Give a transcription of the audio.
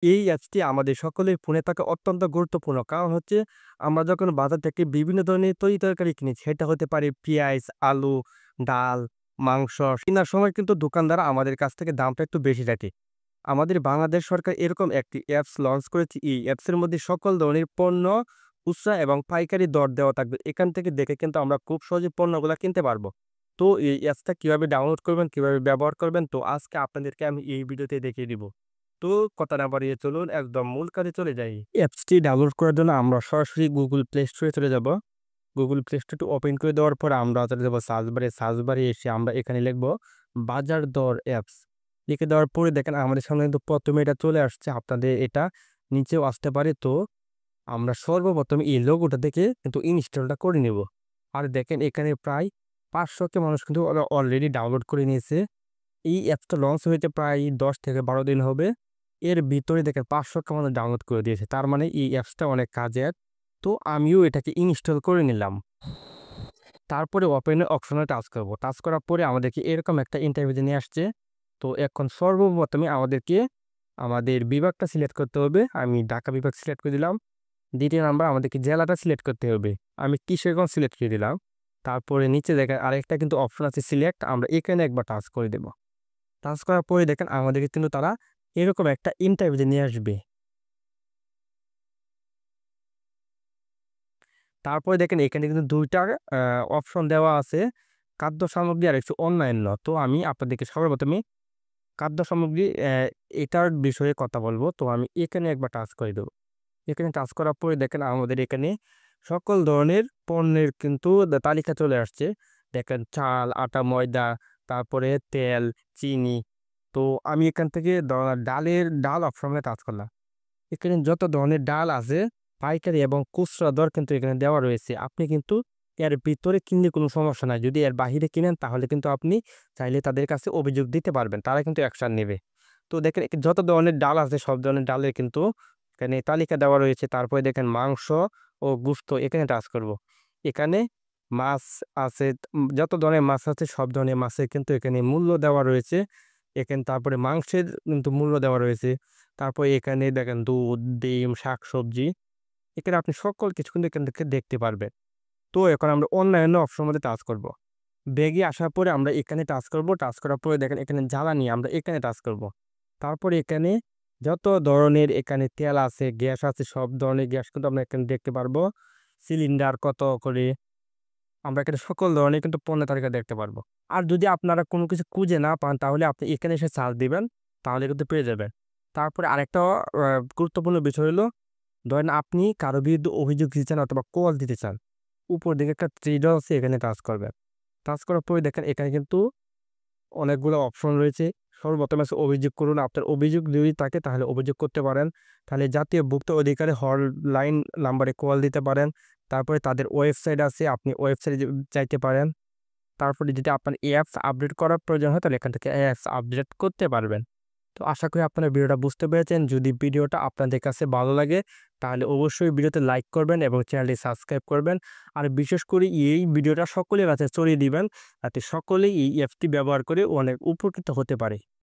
এই অ্যাপসটি আমাদের সকলের ফোনে থাকা অত্যন্ত গুরুত্বপূর্ণ। কারণ হচ্ছে আমরা যখন বাজার থেকে বিভিন্ন ধরনের তরি-তরকারি কিনি, সেটা হতে পারে পেঁয়াজ, আলু, ডাল, মাংস কিনার সময় কিন্তু দোকানদার আমাদের কাছ থেকে দামটা একটু বেশি রাখে। আমাদের বাংলাদেশ সরকার এরকম একটি অ্যাপস লঞ্চ করেছে। এই অ্যাপসের মধ্যে সকল ধরনের পণ্য খুচরা এবং পাইকারি দর দেওয়া থাকবে। এখান থেকে দেখে কিন্তু আমরা খুব সহজে পণ্যগুলা কিনতে পারবো। তো এই অ্যাপসটা কিভাবে ডাউনলোড করবেন, কিভাবে ব্যবহার করবেন, তো আজকে আপনাদেরকে আমি এই ভিডিওতে দেখিয়ে দিব। তো কথা না বাড়িয়ে চলুন একদম মূল কাজে চলে যাই। অ্যাপসটি ডাউনলোড করার জন্য আমরা সরাসরি Google Play Store এ চলে যাব। Google Play Store টি ওপেন করে দেওয়ার পর আমরা চলে যাব সার্চ বারে। সার্চ বারে এসে আমরা এখানে লিখব বাজার দর অ্যাপস। লিখে দেওয়ার পরে দেখেন আমাদের সামনে কিন্তু ১ম এ এটা চলে আসছে। আপনাদের এটা নিচেও আসতে পারে। তো আমরা সর্বপ্রথম এই লোগোটা দেখে কিন্তু ইনস্টলটা করে নেব। আর দেখেন এখানে প্রায় ৫০০ কে মানুষ কিন্তু অলরেডি ডাউনলোড করে নিয়েছে। এই অ্যাপসটা লঞ্চ হইতে প্রায় ১০ থেকে ১২ দিন হবে। এর ভিতরে দেখেন ৫০০ কে মানুষ ডাউনলোড করে দিয়েছে। তার মানে এই অ্যাপসটা অনেক কাজের। তো আমিও এটাকে ইনস্টল করে নিলাম। তারপরে ওপেন অপশনে টাচ করব। টাচ করার পরে আমাদেরকে এরকম একটা ইন্টারভিউ নিয়ে আসছে। তো এখন সর্বপ্রথমে আমাদেরকে আমাদের বিভাগটা সিলেক্ট করতে হবে। আমি ঢাকা বিভাগ সিলেক্ট করে দিলাম। ২য় নাম্বার আমাদেরকে জেলাটা সিলেক্ট করতে হবে। আমি কিশোরগঞ্জ সিলেক্ট করে দিলাম। তারপরে নিচে দেখেন আরেকটা কিন্তু অপশন আছে সিলেক্ট। আমরা এখানে একবার টাচ করে দেব। টাচ করার পরে দেখেন আমাদেরকে কিন্তু তারা এরকম একটা ইন্টারভিউ নিয়ে আসবে। তারপরে দেখেন এখানে কিন্তু ২ টা অপশন দেওয়া আছে। খাদ্য সামগ্রী আর হচ্ছে অন্যান্য। তো আমি আপনাদেরকে সর্বপ্রথমে খাদ্য সামগ্রী এটার বিষয়ে কথা বলব। তো আমি এখানে একবার টাচ করে দেব। এখানে টাচ করার পরে দেখেন আমাদের এখানে সকল ধরনের পণ্যের কিন্তু তালিকা চলে আসছে। দেখেন চাল, আটা, ময়দা, তারপরে তেল, চিনি। তো আমি এখান থেকে ডাল অপশনে টাচ করলাম। এখানে যত ধরনের ডাল আছে পাইকারি এবং খুচরা দর কিন্তু এখানে দেওয়া রয়েছে। আপনি কিন্তু এর ভিতরে কিনলে কোনো সমস্যা নাই। যদি এর বাহিরে কিনেন তাহলে কিন্তু আপনি চাইলে তাদের কাছে অভিযোগ দিতে পারবেন। তারা কিন্তু অ্যাকশন নেবে। তো দেখেন যত ধরনের ডাল আছে সব ধরনের ডালের কিন্তু এখানে তালিকা দেওয়া রয়েছে। তারপরে দেখেন মাংস ও গোশত এখানে টাচ করব। এখানে মাছ আছে, যত ধরনের মাছ আছে সব ধরনের মাছের কিন্তু এখানে মূল্য দেওয়া রয়েছে। এখানে তারপরে মাংসের কিন্তু মূল্য দেওয়া রয়েছে। তারপরে এখানে দেখেন দুধ, ডিম, শাকসবজি এখানে আপনি সকল কিছু কিন্তু এখান থেকে দেখতে পারবেন। তো এখন আমরা অন্যান্য অপশনের মধ্যে টাচ করব। ব্যাগে আসার পরে আমরা এখানে টাচ করব। টাচ করার পরে দেখেন এখানে জ্বালানি আমরা এখানে টাচ করব। তারপরে এখানে যত ধরনের এখানে তেল আছে, গ্যাস আছে সব ধরনের গ্যাস কিন্তু আমরা এখানে দেখতে পারবো। সিলিন্ডার কত করে আমরা এখানে সকল ধরনের কিন্তু পণ্যের তালিকা দেখতে পারবো। আর যদি আপনারা কোনো কিছু খুঁজে না পান তাহলে আপনি এখানে এসে সার্চ দিবেন, তাহলে কিন্তু পেয়ে যাবেন। তারপরে আরেকটা গুরুত্বপূর্ণ বিষয় হলো ধরেন আপনি কারো বিরুদ্ধে অভিযোগ দিতে চান অথবা কল দিতে চান। উপর দিকে একটা থ্রি ডট আছে এখানে টাচ করবেন। টাচ করার পরে দেখেন এখানে কিন্তু অনেকগুলো অপশন রয়েছে। সর্বপ্রথমে আছে অভিযোগ করুন। আপনার অভিযোগ যদি থাকে তাহলে অভিযোগ করতে পারেন। তাহলে জাতীয় ভোক্তা অধিকারে হটলাইন নাম্বারে কল দিতে পারেন। তারপরে তাদের ওয়েবসাইট আছে, আপনি ওয়েবসাইটে যাইতে পারেন। তারপরে যদি আপনার অ্যাপস আপডেট করার প্রয়োজন হয় তাহলে এখান থেকে অ্যাপস আপডেট করতে পারবেন। তো আশা করি আপনারা ভিডিওটা বুঝতে পেরেছেন। যদি ভিডিওটা আপনাদের কাছে ভালো লাগে তাহলে অবশ্যই ভিডিওতে লাইক করবেন এবং চ্যানেলটি সাবস্ক্রাইব করবেন। আর বিশেষ করে এই ভিডিওটা সকলের কাছে ছড়িয়ে দিবেন যাতে সকলেই এই অ্যাপসটি ব্যবহার করে অনেক উপকৃত হতে পারে।